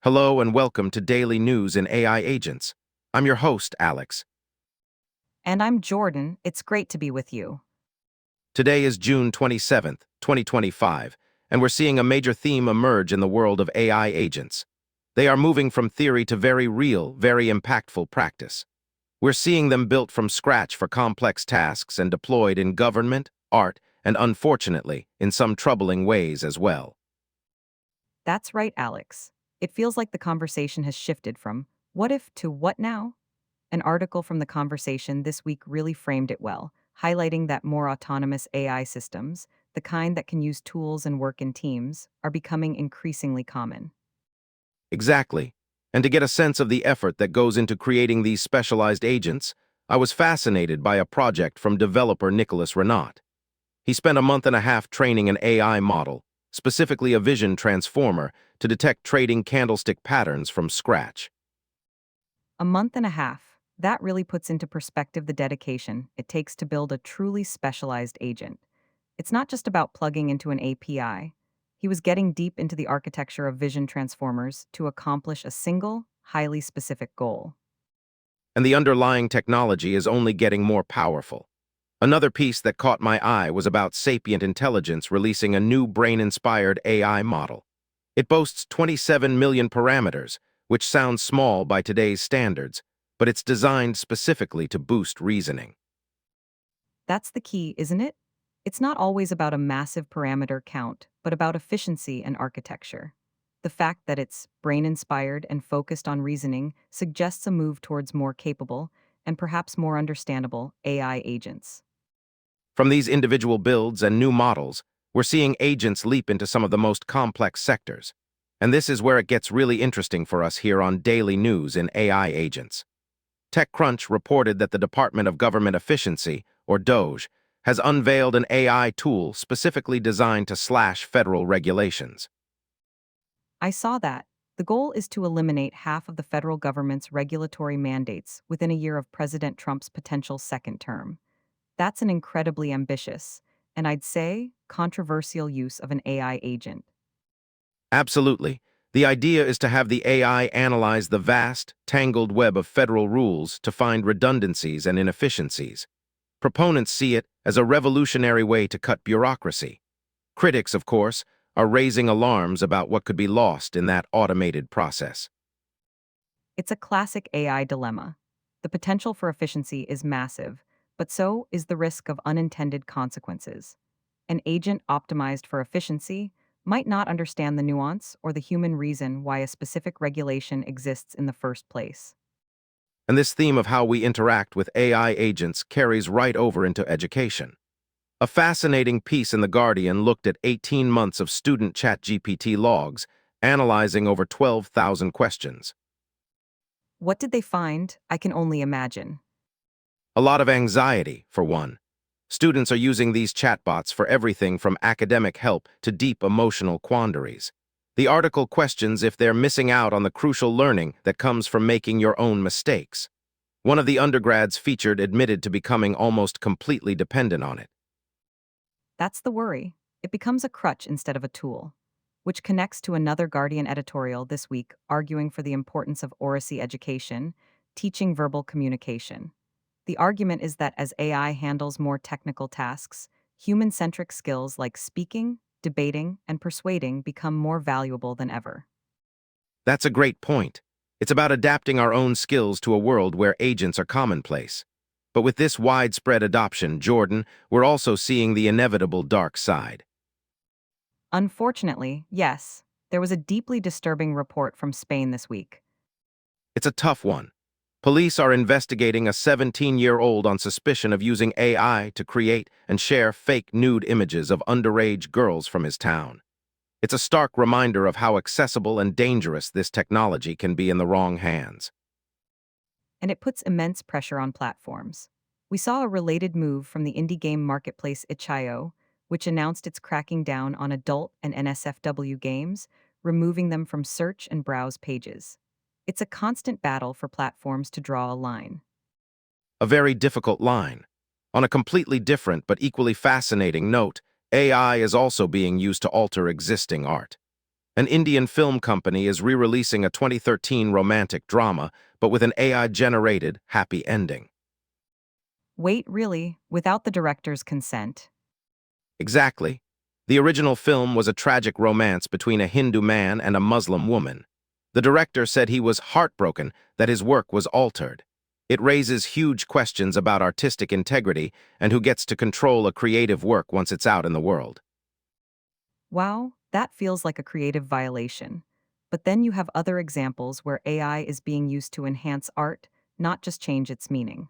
Hello and welcome to Daily News in AI Agents. I'm your host, Alex. And I'm Jordan. It's great to be with you. Today is June 27th, 2025, and we're seeing a major theme emerge in the world of AI agents. They are moving from theory to very real, very impactful practice. We're seeing them built from scratch for complex tasks and deployed in government, art, and unfortunately, in some troubling ways as well. That's right, Alex. It feels like the conversation has shifted from what if to what now? An article from the conversation this week really framed it well, highlighting that more autonomous AI systems, the kind that can use tools and work in teams, are becoming increasingly common. Exactly. And to get a sense of the effort that goes into creating these specialized agents, I was fascinated by a project from developer Nicholas Renaud. He spent a month and a half training an AI model, specifically a vision transformer, to detect trading candlestick patterns from scratch. A month and a half. That really puts into perspective the dedication it takes to build a truly specialized agent. It's not just about plugging into an API. He was getting deep into the architecture of vision transformers to accomplish a single, highly specific goal. And the underlying technology is only getting more powerful. Another piece that caught my eye was about Sapient Intelligence releasing a new brain-inspired AI model. It boasts 27 million parameters, which sounds small by today's standards, but it's designed specifically to boost reasoning. That's the key, isn't it? It's not always about a massive parameter count, but about efficiency and architecture. The fact that it's brain inspired and focused on reasoning suggests a move towards more capable and perhaps more understandable AI agents. From these individual builds and new models, we're seeing agents leap into some of the most complex sectors. And this is where it gets really interesting for us here on Daily News in AI Agents. TechCrunch reported that the Department of Government Efficiency, or DOGE, has unveiled an AI tool specifically designed to slash federal regulations. I saw that. The goal is to eliminate half of the federal government's regulatory mandates within a year of President Trump's potential second term. That's an incredibly ambitious, and I'd say controversial use of an AI agent. Absolutely. The idea is to have the AI analyze the vast, tangled web of federal rules to find redundancies and inefficiencies. Proponents see it as a revolutionary way to cut bureaucracy. Critics, of course, are raising alarms about what could be lost in that automated process. It's a classic AI dilemma. The potential for efficiency is massive, but so is the risk of unintended consequences. An agent optimized for efficiency might not understand the nuance or the human reason why a specific regulation exists in the first place. And this theme of how we interact with AI agents carries right over into education. A fascinating piece in The Guardian looked at 18 months of student ChatGPT logs, analyzing over 12,000 questions. What did they find? I can only imagine. A lot of anxiety, for one. Students are using these chatbots for everything from academic help to deep emotional quandaries. The article questions if they're missing out on the crucial learning that comes from making your own mistakes. One of the undergrads featured admitted to becoming almost completely dependent on it. That's the worry. It becomes a crutch instead of a tool, which connects to another Guardian editorial this week arguing for the importance of oracy education, teaching verbal communication. The argument is that as AI handles more technical tasks, human centric skills like speaking, debating, and persuading become more valuable than ever. That's a great point. It's about adapting our own skills to a world where agents are commonplace. But with this widespread adoption, Jordan, we're also seeing the inevitable dark side. Unfortunately, yes, there was a deeply disturbing report from Spain this week. It's a tough one. Police are investigating a 17-year-old on suspicion of using AI to create and share fake nude images of underage girls from his town. It's a stark reminder of how accessible and dangerous this technology can be in the wrong hands. And it puts immense pressure on platforms. We saw a related move from the indie game marketplace itch.io, which announced it's cracking down on adult and NSFW games, removing them from search and browse pages. It's a constant battle for platforms to draw a line. A very difficult line. On a completely different but equally fascinating note, AI is also being used to alter existing art. An Indian film company is re-releasing a 2013 romantic drama, but with an AI-generated happy ending. Wait, really? Without the director's consent? Exactly. The original film was a tragic romance between a Hindu man and a Muslim woman. The director said he was heartbroken that his work was altered. It raises huge questions about artistic integrity and who gets to control a creative work once it's out in the world. Wow, that feels like a creative violation. But then you have other examples where AI is being used to enhance art, not just change its meaning.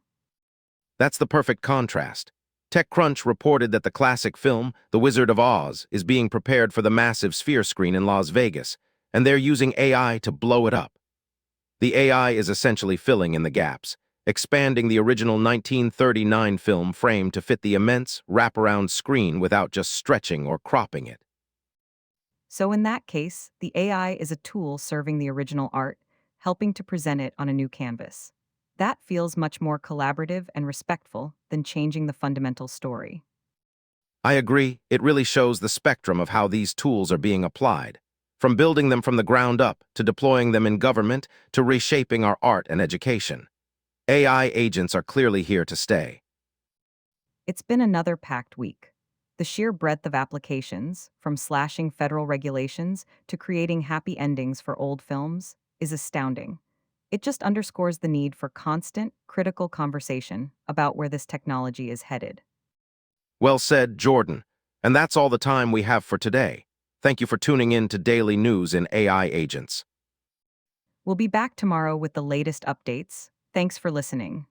That's the perfect contrast. TechCrunch reported that the classic film, The Wizard of Oz, is being prepared for the massive Sphere screen in Las Vegas, and they're using AI to blow it up. The AI is essentially filling in the gaps, expanding the original 1939 film frame to fit the immense, wraparound screen without just stretching or cropping it. So in that case, the AI is a tool serving the original art, helping to present it on a new canvas. That feels much more collaborative and respectful than changing the fundamental story. I agree, it really shows the spectrum of how these tools are being applied, from building them from the ground up to deploying them in government to reshaping our art and education. AI agents are clearly here to stay. It's been another packed week. The sheer breadth of applications, from slashing federal regulations to creating happy endings for old films, is astounding. It just underscores the need for constant, critical conversation about where this technology is headed. Well said, Jordan. And that's all the time we have for today. Thank you for tuning in to Daily News in AI Agents. We'll be back tomorrow with the latest updates. Thanks for listening.